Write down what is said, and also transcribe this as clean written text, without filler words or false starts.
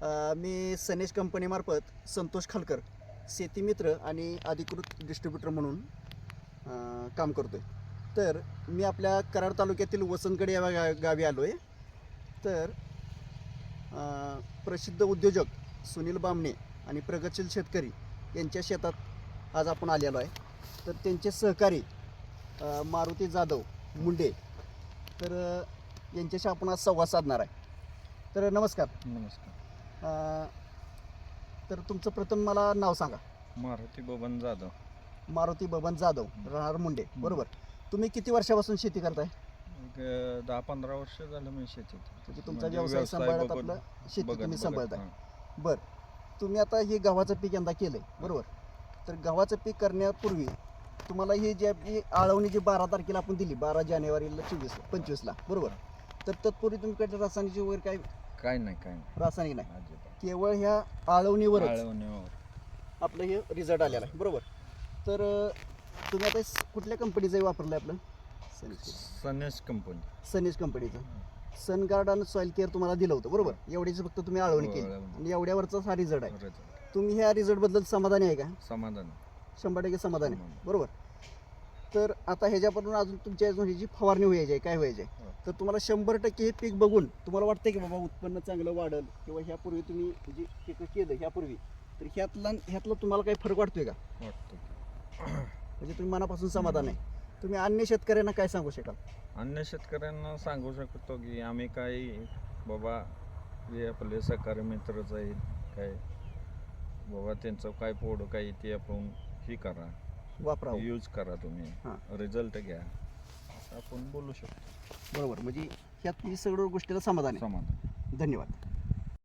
मी सनेज कंपनीमार्फत संतोष खालकर शेतीमित्र आणि अधिकृत डिस्ट्रीब्युटर म्हणून काम करतो आहे. तर मी आपल्या कराड तालुक्यातील वसंतगड या गावी आलो आहे. तर प्रसिद्ध उद्योजक सुनील बामणे आणि प्रगतशील शेतकरी यांच्या शेतात आज आपण आलेलो आहे. तर त्यांचे सहकारी मारुती जाधव मुंडे, तर यांच्याशी आपण आज संवाद साधणार आहे. तर नमस्कार. तर तुमचं प्रथम मला नाव सांगा. मारुती बबन जाधव. मारुती बबन जाधव, राहणार मुंडे, बरोबर. तुम्ही किती वर्षापासून शेती करताय? 10-15 वर्ष झालं मी शेतीत. म्हणजे तुमचा व्यवसाय सांभाळत आपलं शेती तुम्ही सांभाळताय. बरं, तुम्ही आता हे गव्हाचं पीक यंदा केलंय, बरोबर. तर गव्हाचं पीक करण्यापूर्वी तुम्हाला ही जी आळवणी जी 12 तारखेला आपण दिली, 12 जानेवारीला 25ला, बरोबर. तर तत्पूर्वी तुमच्याकडे रासायनिक वगैरे काय नाही रासायनिक नाही, केवळ ह्या आळवणीवर आपलं हे रिझल्ट आलेला आहे, बरोबर. तर तुम्ही आता कुठल्या कंपनीचं वापरलं आहे? आपलं सनेज कंपनीचं सनगार्ड आणि सॉइल केअर तुम्हाला दिलं होतं, बरोबर. एवढीच फक्त तुम्ही आळवणी केली आणि एवढ्यावरचाच हा रिझल्ट आहे. तुम्ही ह्या रिझल्टबद्दल समाधानी आहे का? समाधान, 100% समाधानी, बरोबर. तर आता ह्याच्यापासून अजून तुमच्या ही जी फवारणी व्हायची आहे, काय व्हायची आहे, तर तुम्हाला 100% हे पीक बघून तुम्हाला वाटतं की बाबा उत्पन्न चांगलं वाढेल, किंवा ह्यापूर्वी तुम्ही जी पीक केलं ह्यापूर्वी, तर ह्यातला तुम्हाला काही फरक वाटतोय का? म्हणजे तुम्ही मनापासून समाधान आहे. तुम्ही अन्य शेतकऱ्यांना काय सांगू शकाल? अन्य शेतकऱ्यांना सांगू शकतो की आम्ही काही बाबा जे आपले सहकारी मित्रच आहेत, काय बाबा त्यांचं काय पोड काय ते आपण ही करा, वापरा, यूज करा, तुम्ही रिझल्ट घ्या, आपण बोलू शकतो, बरोबर. म्हणजे ह्यात सगळ्या गोष्टीला समाधान आहे. समाधान. धन्यवाद.